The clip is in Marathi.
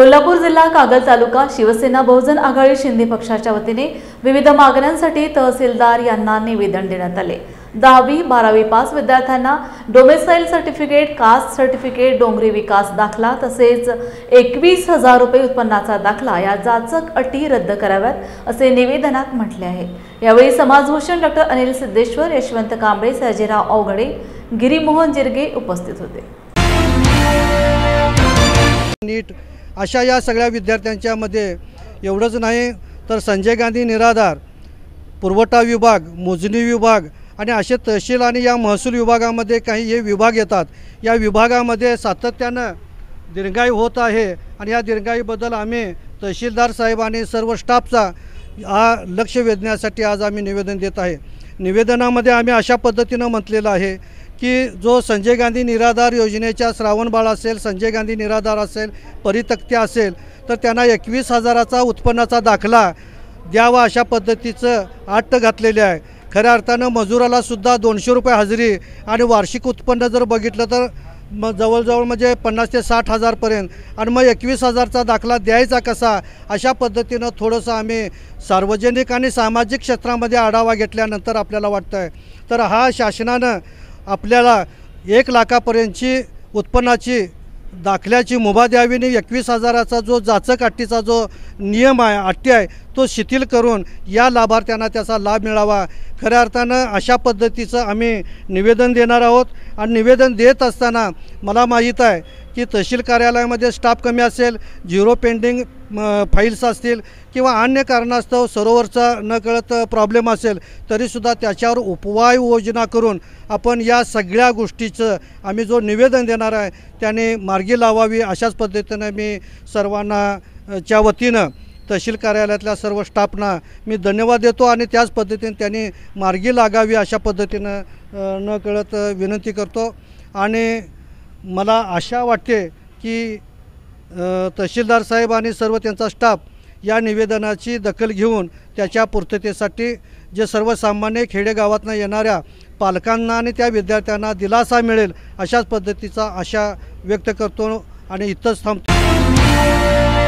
कोल्हापूर जिल्हा कागल तालुका शिवसेना बहुजन आघाडी शिंदे पक्षाच्या वतीने विविध मागण्यांसाठी तहसीलदार यांना निवेदन देण्यात आले। 10वी 12वी पास विद्यार्थ्यांना डोमेसाइल सर्टिफिकेट, कास्ट सर्टिफिकेट, डोंगरी विकास दाखला तसेच 21,000 रुपये उत्पन्नाचा दाखला या जाचक अटी रद्द कराव्यात असे निवेदनात म्हटले आहे। यावेळी समाजभूषण डॉ. अनिल सिद्धेश्वर, यशवंत कांबळे, सयाजीराव अवघडे, गिरीमोहन जिरगे उपस्थित होते। नीट अशा या सगळ्या विद्यार्थ्यांच्या मध्ये एवढंच नाही तर संजय गांधी निराधार, पुरवठा विभाग, मोजणी विभाग आणि असे तहसील आणि या महसूल विभागामध्ये काही हे विभाग येतात। या विभागामध्ये सातत्यानं दिरंगाई होत आहे आणि या दिरंगाईबद्दल आम्ही तहसीलदार साहेब आणि सर्व स्टाफचा लक्ष वेधण्यासाठी आज आम्ही निवेदन देत आहे। निवेदनामध्ये आम्ही अशा पद्धतीनं म्हटलेलं आहे की जो संजय गांधी निराधार योजनेच्या श्रावणबाळ असेल, संजय गांधी निराधार असेल, परितक्त्या असेल तर त्यांना 21,000चा उत्पन्नाचा दाखला द्यावा अशा पद्धतीचं अट घातलेली आहे। खऱ्या अर्थानं मजुराला सुद्धा 200 रुपये हजेरी आणि वार्षिक उत्पन्न जर बघितलं तर जवळजवळ म्हणजे 50,000 ते 60,000 पर्यंत आणि मग 21,000चा दाखला द्यायचा कसा अशा पद्धतीनं थोडंसं आम्ही सार्वजनिक आणि सामाजिक क्षेत्रामध्ये आढावा घेतल्यानंतर आपल्याला वाटतं आहे तर हा शासनानं आपल्याला 1 लाखापर्यंतची उत्पन्नाची दाखल्याची मुभा द्यावी आणि 21,000चा जो जाचक अटीचा जो नियम आहे, अटी आहे तो शिथिल करून या लाभार्थ्यांना त्याचा लाभ मिळावा। खऱ्या अर्थानं अशा पद्धतीचं आम्ही निवेदन देणार आहोत आणि निवेदन देत असताना मला माहीत आहे की तहसील कार्यालयामध्ये स्टाफ कमी असेल, झिरो पेंडिंग फाईल्स असतील किंवा अन्य कारणास्तव सरोवरचा नकळत प्रॉब्लेम असेल तरीसुद्धा त्याच्यावर उपाययोजना करून आपण या सगळ्या गोष्टीचं आम्ही जो निवेदन देणार आहे त्याने मार्गी लावावी अशाच पद्धतीनं मी सर्वांना च्या वतीनं तहसील कार्यालयातल्या सर्व स्टाफना मी धन्यवाद देतो आणि त्याच पद्धतीने त्यांनी मार्गी लागावी अशा पद्धतीनं नकळत विनंती करतो। आणि मला आशा वाटते की तहसीलदार साहेब आणि सर्व त्यांचा स्टाफ या निवेदनाची दखल घेऊन त्याच्या पूर्ततेसाठी जे सर्वसामान्य खेडेगावातून येणाऱ्या पालकांना आणि त्या विद्यार्थ्यांना दिलासा मिळेल अशाच पद्धतीचा आशा व्यक्त करतो आणि इथंच थांबतो।